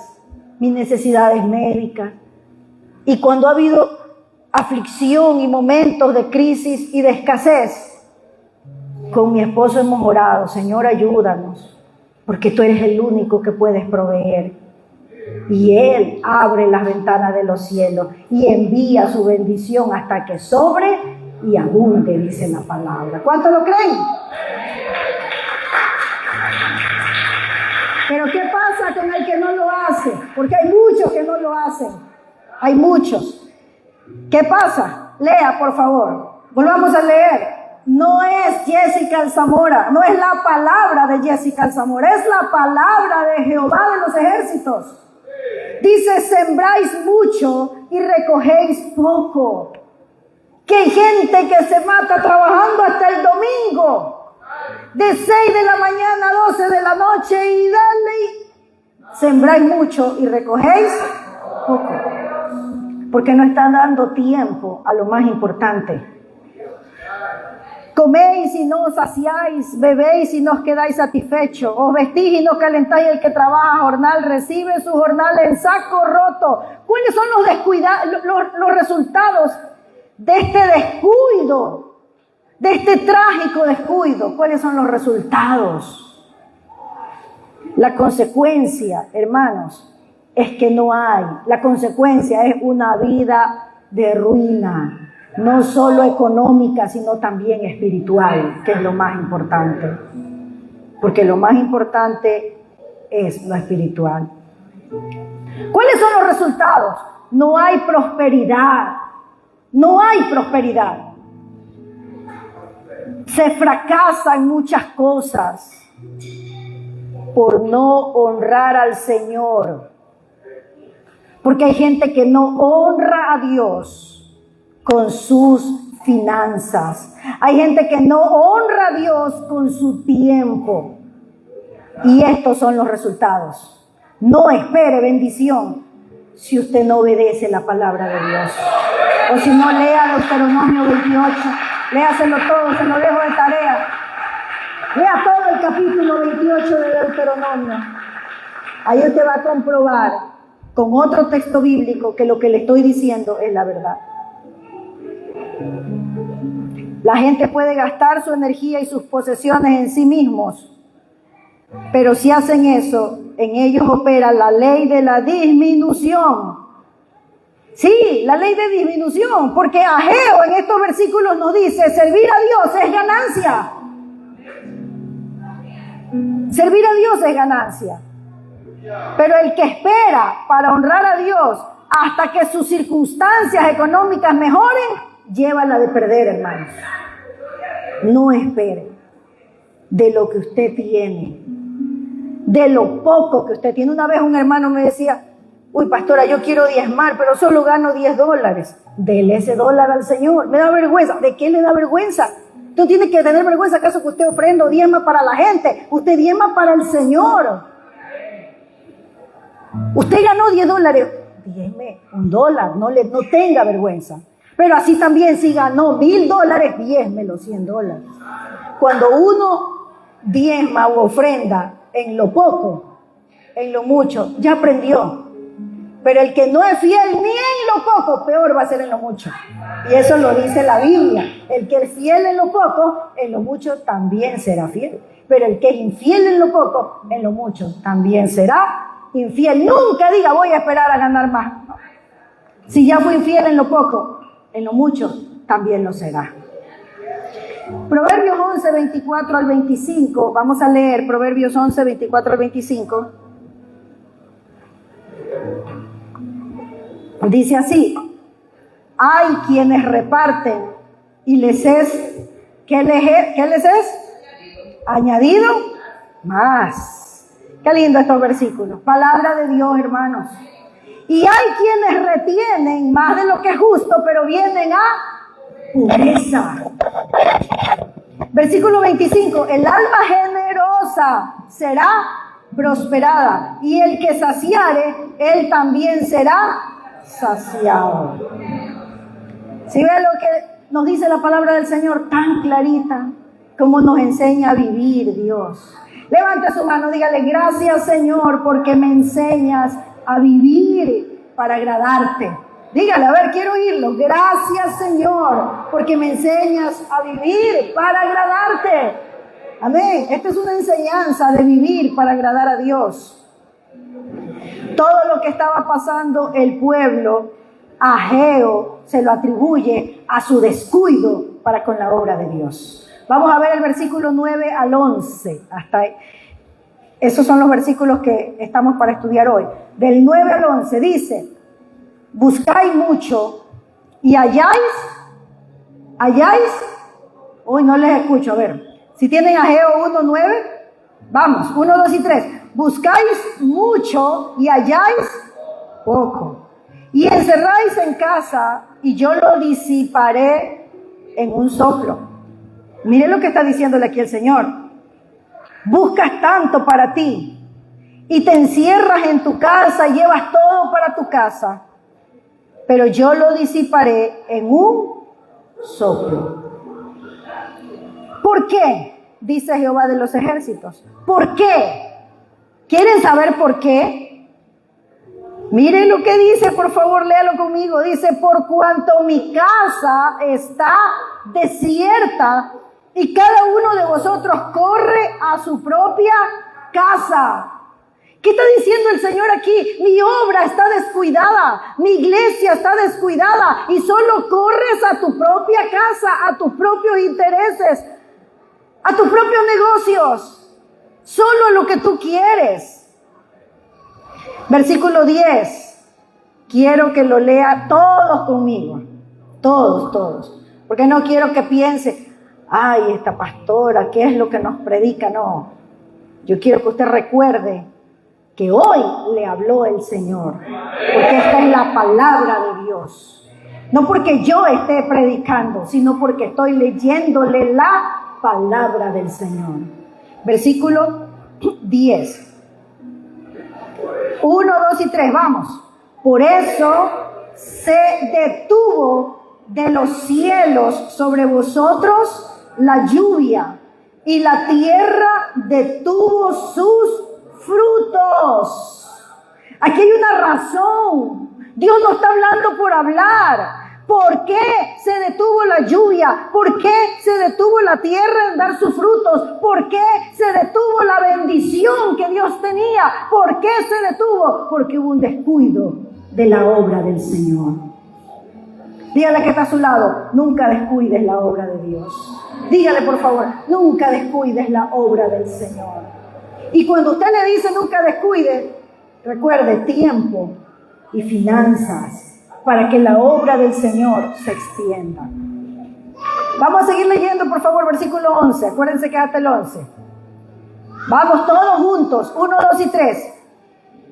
S1: médicas. Y cuando ha habido aflicción y momentos de crisis y de escasez, con mi esposo hemos orado: Señor, ayúdanos, porque tú eres el único que puedes proveer. Y Él abre las ventanas de los cielos y envía su bendición hasta que sobre y abunde, dice la palabra. ¿Cuántos lo creen? Pero ¿qué pasa con el que no lo hace? Porque hay muchos que no lo hacen. Hay muchos. ¿Qué pasa? Lea, por favor. Volvamos a leer. No es Jessica Alzamora, no es la palabra de Jessica Alzamora, es la palabra de Jehová de los ejércitos. Dice: sembráis mucho y recogéis poco. Que hay gente que se mata trabajando hasta el domingo, de 6 de la mañana a 12 de la noche, y dale. Sembráis mucho y recogéis poco, porque no están dando tiempo a lo más importante. Coméis y no os saciáis, bebéis y no os quedáis satisfechos, os vestís y no calentáis. El que trabaja a jornal recibe su jornal en saco roto. ¿Cuáles son los resultados de este descuido, de este trágico descuido? ¿Cuáles son los resultados? La consecuencia, hermanos, es que no hay. La consecuencia es una vida de ruina, no solo económica, sino también espiritual, que es lo más importante. Porque lo más importante es lo espiritual. ¿Cuáles son los resultados? No hay prosperidad. No hay prosperidad. Se fracasa en muchas cosas por no honrar al Señor. Porque hay gente que no honra a Dios con sus finanzas. Hay gente que no honra a Dios con su tiempo. Y estos son los resultados. No espere bendición si usted no obedece la palabra de Dios. O si no, lea Deuteronomio 28. Léaselo todo, se lo dejo de tarea. Lea todo el capítulo 28 de Deuteronomio. Ahí usted va a comprobar con otro texto bíblico que lo que le estoy diciendo es la verdad. La gente puede gastar su energía y sus posesiones en sí mismos, pero si hacen eso, en ellos opera la ley de la disminución. Sí, la ley de disminución, porque Ageo en estos versículos nos dice, servir a Dios es ganancia. Servir a Dios es ganancia. Pero el que espera para honrar a Dios hasta que sus circunstancias económicas mejoren, lleva la de perder, hermanos. No espere de lo que usted tiene, de lo poco que usted tiene. Una vez un hermano me decía, uy, pastora, yo quiero diezmar, pero solo gano $10. Dele ese dólar al Señor. Me da vergüenza. ¿De qué le da vergüenza? Tú tienes que tener vergüenza. ¿Acaso que usted ofrenda o diezma para la gente? Usted diezma para el Señor. Usted ganó $10. Diezme $1. No tenga vergüenza. Pero así también, si ganó $1,000, diezme los $100. Cuando uno diezma o ofrenda en lo poco, en lo mucho, ya aprendió. Pero el que no es fiel ni en lo poco, peor va a ser en lo mucho. Y eso lo dice la Biblia. El que es fiel en lo poco, en lo mucho también será fiel. Pero el que es infiel en lo poco, en lo mucho también será infiel. Nunca diga voy a esperar a ganar más. Si ya fui infiel en lo poco, en lo mucho también lo será. Proverbios 11, 24 al 25. Vamos a leer Proverbios 11, 24 al 25. Dice así: hay quienes reparten y les es, ¿qué les es? Añadido más. Qué lindo estos versículos. Palabra de Dios, hermanos. Y hay quienes retienen más de lo que es justo, pero vienen a pobreza. Versículo 25. El alma generosa será prosperada, y el que saciare, él también será saciado. Si ve lo que nos dice la palabra del Señor tan clarita, como nos enseña a vivir Dios. Levante su mano, dígale: gracias, Señor, porque me enseñas a vivir para agradarte. Dígale, a ver, quiero oírlo. Gracias, Señor, porque me enseñas a vivir para agradarte. Amén. Esta es una enseñanza de vivir para agradar a Dios. Todo lo que estaba pasando el pueblo, Ageo se lo atribuye a su descuido para con la obra de Dios. Vamos a ver el versículo 9 al 11. Hasta ahí. Esos son los versículos que estamos para estudiar hoy. Del 9 al 11 dice: buscáis mucho y halláis. Uy, no les escucho. A ver, si tienen Ageo 1, 9. Vamos, 1, 2 y 3. Buscáis mucho y halláis poco. Y encerráis en casa y yo lo disiparé en un soplo. Mire lo que está diciéndole aquí el Señor. Buscas tanto para ti y te encierras en tu casa y llevas todo para tu casa, pero yo lo disiparé en un soplo. ¿Por qué? Dice Jehová de los ejércitos. ¿Por qué? ¿Quieren saber por qué? Miren lo que dice, por favor, léalo conmigo. Dice: por cuanto mi casa está desierta y cada uno de vosotros corre a su propia casa. ¿Qué está diciendo el Señor aquí? Mi obra está descuidada, mi iglesia está descuidada y solo corres a tu propia casa, a tus propios intereses, a tus propios negocios, solo lo que tú quieres. Versículo 10, quiero que lo lea todos conmigo, todos, porque no quiero que piense, ay, esta pastora, ¿qué es lo que nos predica? No, yo quiero que usted recuerde que hoy le habló el Señor, porque esta es la palabra de Dios. No porque yo esté predicando, sino porque estoy leyéndole la palabra del Señor. Versículo 10. 1, 2 y 3, vamos. Por eso se detuvo de los cielos sobre vosotros la lluvia, y la tierra detuvo sus frutos. Aquí hay una razón. Dios no está hablando por hablar. ¿Por qué se detuvo la lluvia? ¿Por qué se detuvo la tierra en dar sus frutos? ¿Por qué se detuvo la bendición que Dios tenía? ¿Por qué se detuvo? Porque hubo un descuido de la obra del Señor. Dígale que está a su lado, nunca descuides la obra de Dios. Dígale por favor, nunca descuides la obra del Señor. Y cuando usted le dice nunca descuide, recuerde tiempo y finanzas para que la obra del Señor se extienda. Vamos a seguir leyendo, por favor, versículo 11. Acuérdense que hasta el 11. Vamos todos juntos, 1, 2 y 3.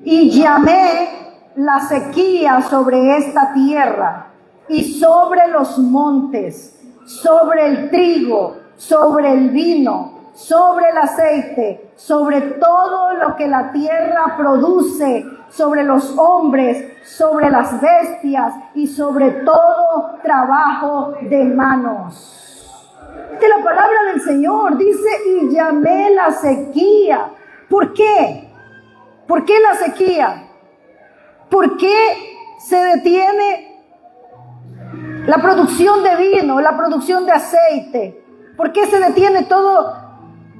S1: Y llamé la sequía sobre esta tierra y sobre los montes, sobre el trigo, sobre el vino, sobre el aceite, sobre todo lo que la tierra produce, sobre los hombres, sobre las bestias y sobre todo trabajo de manos. Esta es la palabra del Señor, dice, y llamé la sequía. ¿Por qué? ¿Por qué la sequía? ¿Por qué se detiene la producción de vino, la producción de aceite? ¿Por qué se detiene todo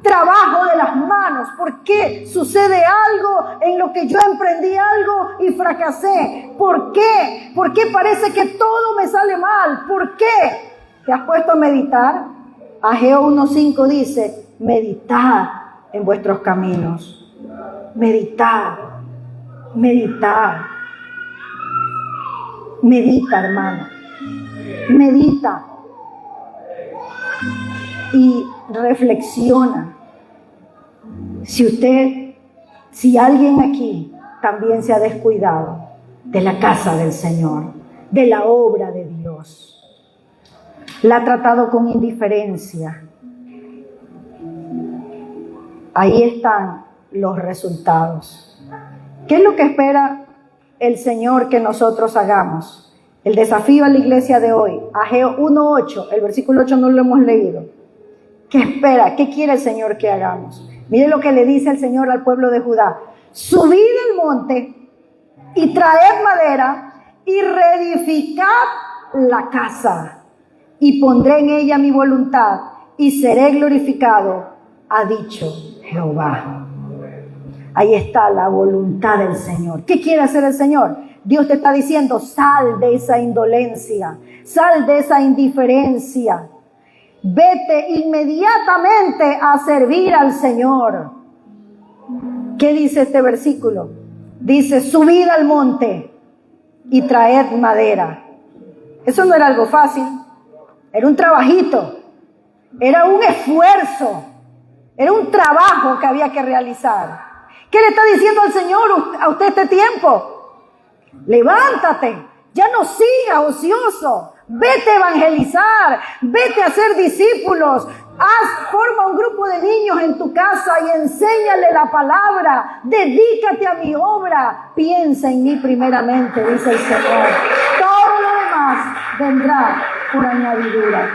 S1: trabajo de las manos? ¿Por qué sucede algo en lo que yo emprendí algo y fracasé? ¿Por qué? ¿Por qué parece que todo me sale mal? ¿Por qué? ¿Te has puesto a meditar? Ageo 1:5 dice, meditad en vuestros caminos. Meditad, meditad. Medita, hermano. Medita. Y reflexiona. Si alguien aquí también se ha descuidado de la casa del Señor, de la obra de Dios, la ha tratado con indiferencia, ahí están los resultados. ¿Qué es lo que espera el Señor que nosotros hagamos? El desafío a la iglesia de hoy, Ageo 1:8, el versículo 8 no lo hemos leído. ¿Qué espera? ¿Qué quiere el Señor que hagamos? Miren lo que le dice el Señor al pueblo de Judá. Subid el monte y traed madera y reedificad la casa, y pondré en ella mi voluntad y seré glorificado, ha dicho Jehová. Ahí está la voluntad del Señor. ¿Qué quiere hacer el Señor? Dios te está diciendo, sal de esa indolencia, sal de esa indiferencia. Vete inmediatamente a servir al Señor. ¿Qué dice este versículo? Dice, subid al monte y traed madera. Eso no era algo fácil, era un trabajito, era un esfuerzo, era un trabajo que había que realizar. ¿Qué le está diciendo al Señor a usted este tiempo? Levántate, ya no sigas ocioso. Vete a evangelizar, vete a ser discípulos, forma un grupo de niños en tu casa y enséñale la palabra, dedícate a mi obra, piensa en mí primeramente, dice el Señor. Todo lo demás vendrá por añadidura.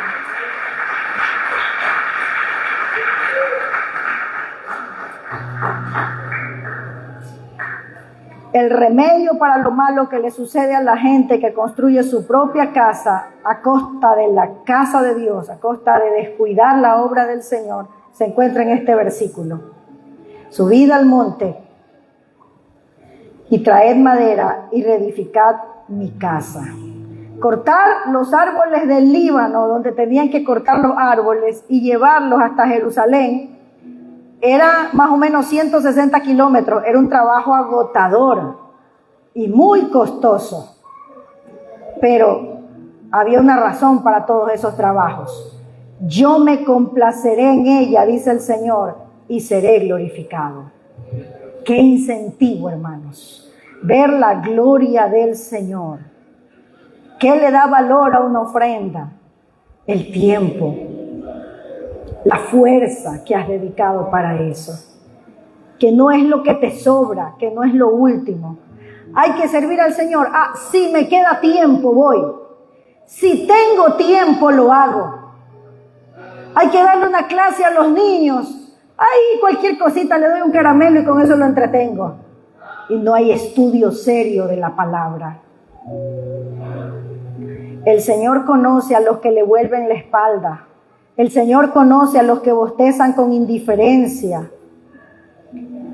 S1: El remedio para lo malo que le sucede a la gente que construye su propia casa a costa de la casa de Dios, a costa de descuidar la obra del Señor, se encuentra en este versículo. Subid al monte y traed madera y reedificad mi casa. Cortar los árboles del Líbano, donde tenían que cortar los árboles y llevarlos hasta Jerusalén, era más o menos 160 kilómetros. Era un trabajo agotador y muy costoso. Pero había una razón para todos esos trabajos. Yo me complaceré en ella, dice el Señor, y seré glorificado. Qué incentivo, hermanos, ver la gloria del Señor. ¿Qué le da valor a una ofrenda? El tiempo, la fuerza que has dedicado para eso. Que no es lo que te sobra, que no es lo último. Hay que servir al Señor. Si me queda tiempo, voy. Si tengo tiempo, lo hago. Hay que darle una clase a los niños. Cualquier cosita, le doy un caramelo y con eso lo entretengo. Y no hay estudio serio de la palabra. El Señor conoce a los que le vuelven la espalda. El Señor conoce a los que bostezan con indiferencia.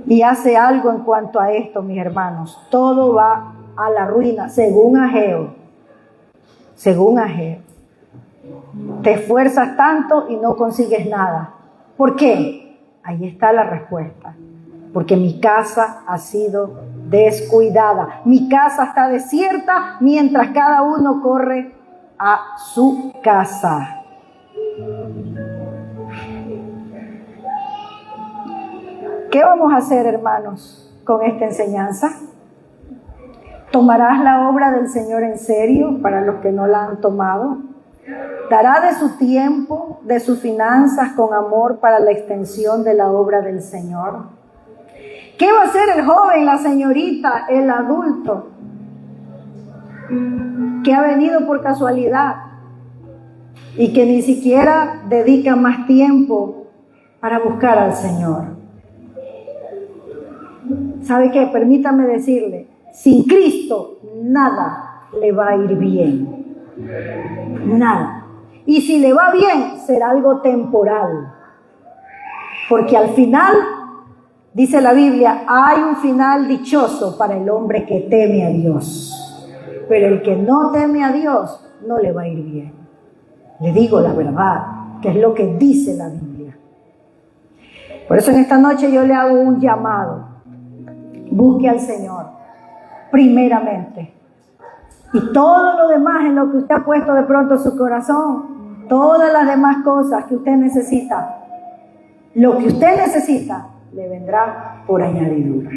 S1: Y hace algo en cuanto a esto, mis hermanos. Todo va a la ruina, según Ageo. Según Ageo. Te esfuerzas tanto y no consigues nada. ¿Por qué? Ahí está la respuesta. Porque mi casa ha sido descuidada. Mi casa está desierta mientras cada uno corre a su casa. ¿Qué vamos a hacer, hermanos, con esta enseñanza? ¿Tomarás la obra del Señor en serio para los que no la han tomado? ¿Dará de su tiempo, de sus finanzas con amor para la extensión de la obra del Señor? ¿Qué va a hacer el joven, la señorita, el adulto que ha venido por casualidad y que ni siquiera dedica más tiempo para buscar al Señor? ¿Sabe qué? Permítame decirle, sin Cristo nada le va a ir bien. Nada. Y si le va bien, será algo temporal. Porque al final, dice la Biblia, hay un final dichoso para el hombre que teme a Dios. Pero el que no teme a Dios, no le va a ir bien. Le digo la verdad, que es lo que dice la Biblia. Por eso en esta noche yo le hago un llamado. Busque al Señor, primeramente. Y todo lo demás en lo que usted ha puesto de pronto su corazón, todas las demás cosas que usted necesita, lo que usted necesita, le vendrá por añadidura.